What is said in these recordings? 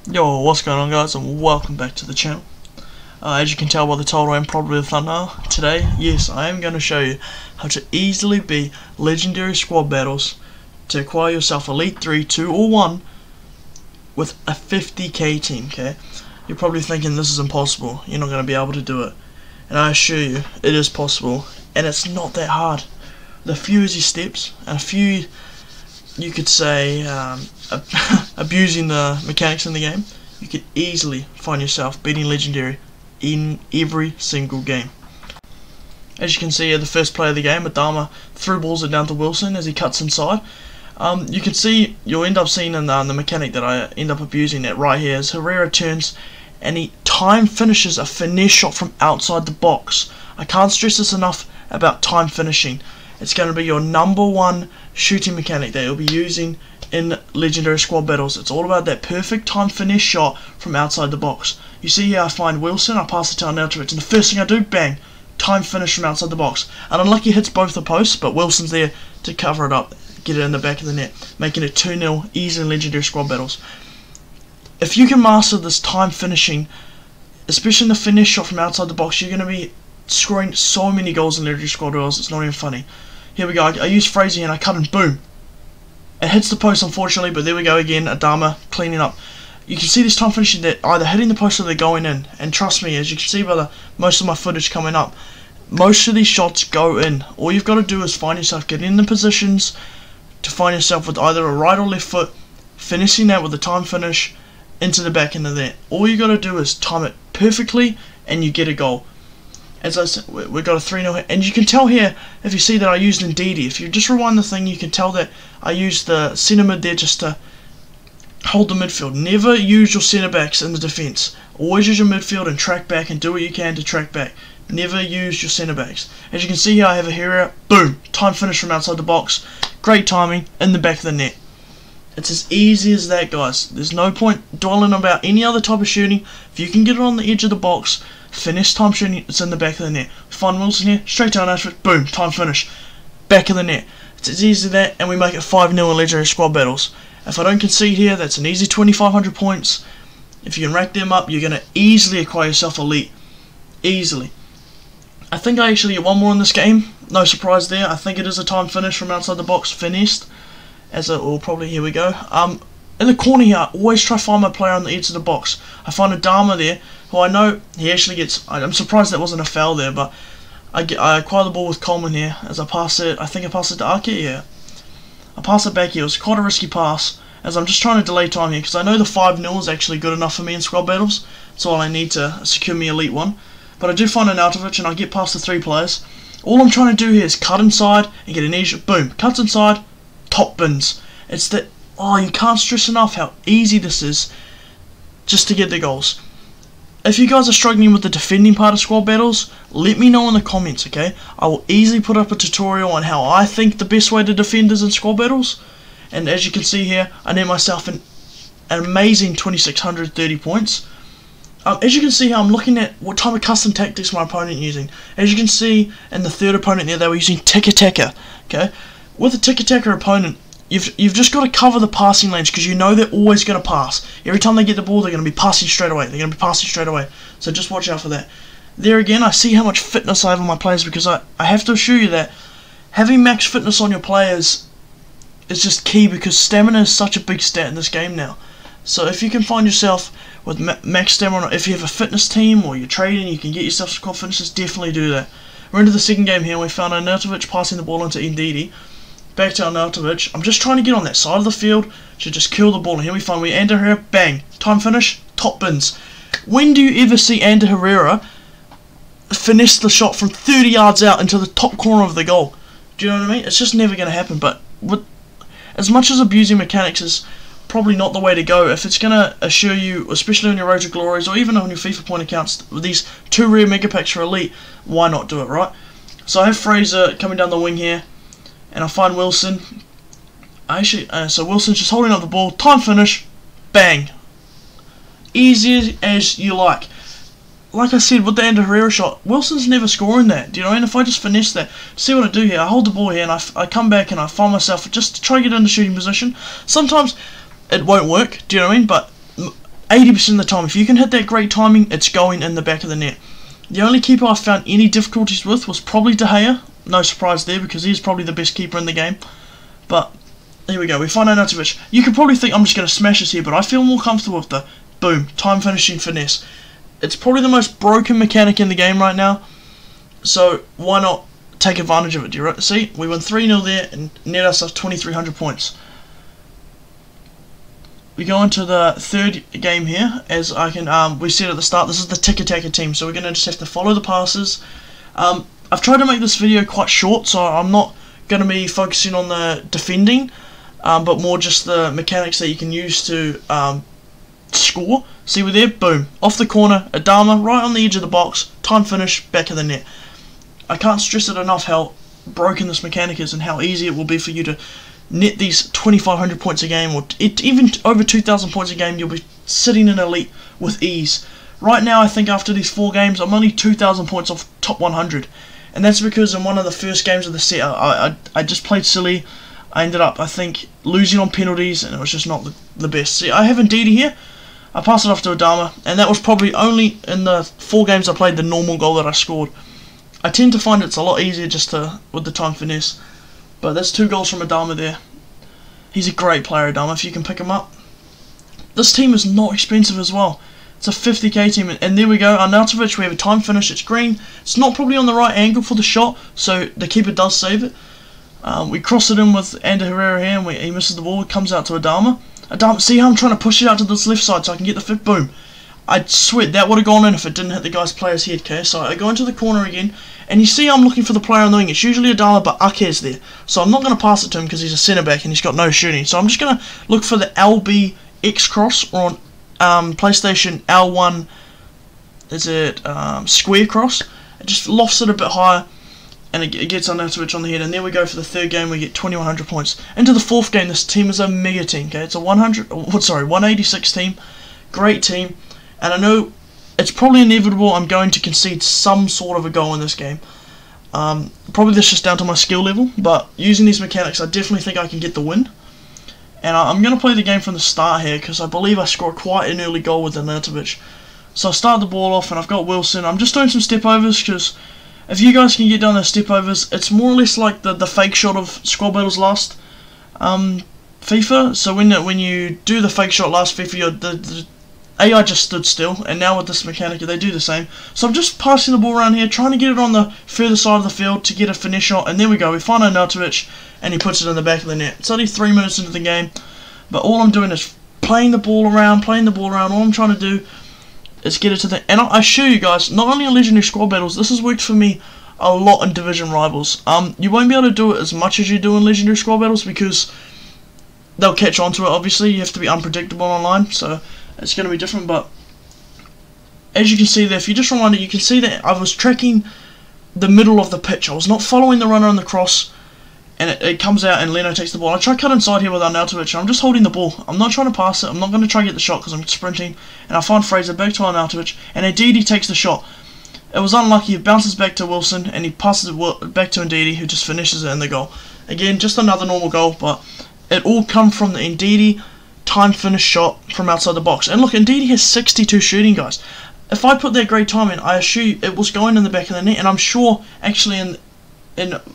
Yo, what's going on, guys, and welcome back to the channel. As you can tell by the title and probably the thumbnail, today, yes, I am going to show you how to easily beat legendary squad battles to acquire yourself Elite 3, 2 or 1 with a 50k team, okay? You're probably thinking this is impossible, you're not going to be able to do it. And I assure you, it is possible, and it's not that hard. The few easy steps, and a few, you could say, abusing the mechanics in the game, you could easily find yourself beating legendary in every single game. As you can see here, the first play of the game, Adama threw balls down to Wilson as he cuts inside. You can see, you'll end up seeing in the mechanic that I end up abusing it right here, is Herrera turns and he time finishes a finesse shot from outside the box. I can't stress this enough about time finishing. It's going to be your #1 shooting mechanic that you'll be using in legendary squad battles. It's all about that perfect time finesse shot from outside the box. You see here, I find Wilson, I pass it to Arnautovic, and the first thing I do, bang, time finish from outside the box. And unlucky hits both the posts, but Wilson's there to cover it up, get it in the back of the net, making it 2-0 easy in legendary squad battles. If you can master this time finishing, especially in the finesse shot from outside the box, you're going to be scoring so many goals in legendary squad battles, it's not even funny. Here we go, I use Fraser and I cut and boom. It hits the post unfortunately, but there we go again, Adama cleaning up. You can see this time finishing that either hitting the post or they're going in. And trust me, as you can see by most of my footage coming up, most of these shots go in. All you've got to do is find yourself getting in the positions to find yourself with either a right or left foot, finishing that with a time finish into the back end of that. All you got to do is time it perfectly and you get a goal. As I said, we've got a 3-0 hit, and you can tell here, if you see that I used Ndidi, if you just rewind the thing, you can tell that I used the centre mid there just to hold the midfield. Never use your centre backs in the defence. Always use your midfield and track back and do what you can to track back. Never use your centre backs. As you can see here, I have a Herrera, boom, time finish from outside the box, great timing, in the back of the net. It's as easy as that, guys. There's no point dwelling about any other type of shooting. If you can get it on the edge of the box, finish time shooting, it's in the back of the net. Find Wilson here, straight down after it, boom, time finish, back of the net. It's as easy as that, and we make it 5-0 in legendary squad battles. If I don't concede here, that's an easy 2,500 points. If you can rack them up, you're going to easily acquire yourself Elite. Easily. I think I actually get one more in this game. No surprise there. I think it is a time finish from outside the box, finessed. As it will probably, here we go. In the corner here, I always try to find my player on the edge of the box. I find Adama there, who I know he actually gets. I'm surprised that wasn't a foul there, but I acquire the ball with Coleman here as I pass it. I think I pass it to Arke here. I pass it back here. It was quite a risky pass, as I'm just trying to delay time here because I know the 5-0 is actually good enough for me in squad battles. That's all I need to secure me Elite 1. But I do find Arnautovic and I get past the 3 players. All I'm trying to do here is cut inside and get an easy. Boom, cuts inside, top bins. It's that. Oh, you can't stress enough how easy this is just to get the goals. If you guys are struggling with the defending part of squad battles, let me know in the comments, okay? I will easily put up a tutorial on how I think the best way to defend is in squad battles. And as you can see here, I net myself an amazing 2,630 points. As you can see here, I'm looking at what type of custom tactics my opponent using. As you can see in the third opponent there, they were using tiki-taka, okay? With a tiki-taka opponent, You've just got to cover the passing lanes because you know they're always going to pass. Every time they get the ball, they're going to be passing straight away. So just watch out for that. There again, I see how much fitness I have on my players because I have to assure you that having max fitness on your players is just key because stamina is such a big stat in this game now. So if you can find yourself with max stamina, if you have a fitness team or you're trading, you can get yourself some confidence, definitely do that. We're into the second game here. We found Arnautovic passing the ball into Ndidi. Back to Arnautovic. I'm just trying to get on that side of the field to just kill the ball. And here we find Ander Herrera. Bang. Time finish. Top bins. When do you ever see Ander Herrera finesse the shot from 30 yards out into the top corner of the goal? Do you know what I mean? It's just never going to happen. But with, as much as abusing mechanics is probably not the way to go, if it's going to assure you, especially on your Road to Glories or even on your FIFA point accounts, with these 2 rare mega packs for Elite, why not do it, right? So I have Fraser coming down the wing here. And I find Wilson. So Wilson's just holding up the ball. Time finish. Bang. Easy as you like. Like I said, with the Ander Herrera shot, Wilson's never scoring that. Do you know? And if I just finesse that, see what I do here. I hold the ball here and I come back and I find myself just to try to get in the shooting position. Sometimes it won't work. Do you know what I mean? But 80% of the time. If you can hit that great timing, it's going in the back of the net. The only keeper I found any difficulties with was probably De Gea. No surprise there, because he's probably the best keeper in the game. But here we go, we find Arnautovic. You could probably think I'm just going to smash this here, but I feel more comfortable with the boom, time finishing finesse. It's probably the most broken mechanic in the game right now, so why not take advantage of it? Do you see? We won 3-0 there and net ourselves 2,300 points. We go into the third game here, as I can. We said at the start, this is the tiki-taka team, so we're going to just have to follow the passes. I've tried to make this video quite short, so I'm not going to be focusing on the defending, but more just the mechanics that you can use to score. See, we're there, boom, off the corner, Adama right on the edge of the box, time finish, back of the net. I can't stress it enough how broken this mechanic is and how easy it will be for you to net these 2,500 points a game, or even over 2,000 points a game. You'll be sitting in elite with ease. Right now, I think after these 4 games, I'm only 2,000 points off top 100, and that's because in one of the first games of the set, I just played silly. I ended up, I think, losing on penalties, and it was just not the best. See, I have Ndidi here. I passed it off to Adama, and that was probably only in the 4 games I played the normal goal that I scored. I tend to find it's a lot easier just with the time finesse. But that's 2 goals from Adama there. He's a great player, Adama, if you can pick him up. This team is not expensive as well. It's a 50k team, and there we go. Arnautovic, we have a time finish. It's green. It's not probably on the right angle for the shot, so the keeper does save it. We cross it in with Ander Herrera here, and he misses the ball. It comes out to Adama. Adama, see how I'm trying to push it out to this left side so I can get the fifth. Boom. I swear that would have gone in if it didn't hit the guy's player's head, okay? So I go into the corner again, and you see I'm looking for the player on the wing. It's usually Adama, but Ake's there. So I'm not going to pass it to him because he's a centre-back and he's got no shooting. So I'm just going to look for the LBX cross, or on PlayStation L1, is it square cross? It just lofts it a bit higher, and it gets Arnautovic on the head. And there we go for the third game. We get 2,100 points. Into the fourth game, this team is a mega team, okay? It's a 186 team. Great team. And I know it's probably inevitable I'm going to concede some sort of a goal in this game. Probably this is just down to my skill level, but using these mechanics I definitely think I can get the win. And I'm going to play the game from the start here, because I believe I scored quite an early goal with Arnautovic. So I start the ball off and I've got Wilson. I'm just doing some step overs, because if you guys can get down those step overs, it's more or less like the fake shot of Squad Battles last FIFA. So when you do the fake shot last FIFA, the AI just stood still, and now with this mechanic they do the same. So I'm just passing the ball around here, trying to get it on the further side of the field to get a finish shot, and there we go, we find Arnautovic, and he puts it in the back of the net. It's only 3 minutes into the game, but all I'm doing is playing the ball around. All I'm trying to do is get it to the... And I assure you guys, not only in Legendary Squad Battles, this has worked for me a lot in Division Rivals. You won't be able to do it as much as you do in Legendary Squad Battles, because they'll catch on to it, obviously. You have to be unpredictable online, so it's going to be different. But as you can see there, if you just rewind it, you can see that I was tracking the middle of the pitch. I was not following the runner on the cross, and it comes out and Leno takes the ball. I try to cut inside here with Arnautovic, and I'm just holding the ball. I'm not trying to pass it. I'm not going to try to get the shot because I'm sprinting. And I find Fraser back to Arnautovic, and Ndidi takes the shot. It was unlucky. It bounces back to Wilson, and he passes it back to Ndidi, who just finishes it in the goal. Again, just another normal goal, but it all come from the Ndidi time finish shot from outside the box. And look, Ndidi has 62 shooting, guys. If I put that great time in, I assure you it was going in the back of the net, and I'm sure actually in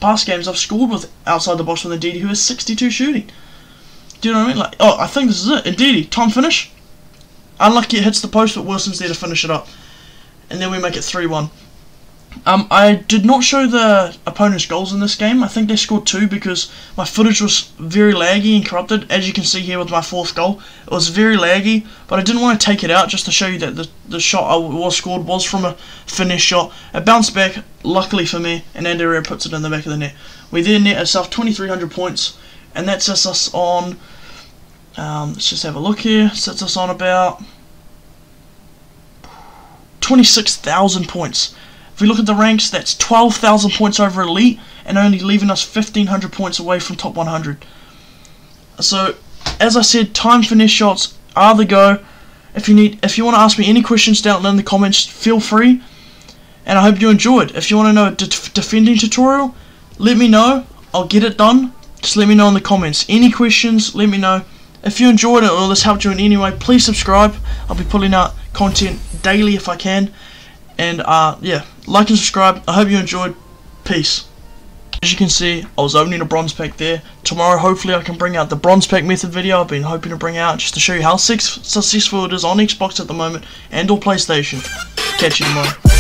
past games I've scored with outside the box with Ndidi, who has 62 shooting. Do you know what I mean? Like, oh, I think this is it. Ndidi, time finish. Unlucky it hits the post, but Wilson's there to finish it up. And then we make it 3-1. I did not show the opponent's goals in this game. I think they scored 2 because my footage was very laggy and corrupted. As you can see here with my 4th goal, it was very laggy, but I didn't want to take it out just to show you that the shot I was scored was from a finesse shot. It bounced back, luckily for me, and Ander puts it in the back of the net. We then net ourselves 2,300 points, and that sets us on, let's just have a look here, sets us on about 26,000 points. If we look at the ranks, that's 12,000 points over Elite, and only leaving us 1,500 points away from top 100. So, as I said, time finesse shots are the go. If you want to ask me any questions down in the comments, feel free. And I hope you enjoyed. If you want to know a defending tutorial, let me know. I'll get it done. Just let me know in the comments. Any questions, let me know. if you enjoyed it or this helped you in any way, please subscribe. I'll be putting out content daily if I can. And yeah, like and subscribe. I hope you enjoyed. Peace. As you can see, I was opening a bronze pack there. Tomorrow, hopefully, I can bring out the bronze pack method video I've been hoping to bring out, just to show you how successful it is on Xbox at the moment and or PlayStation. Catch you tomorrow.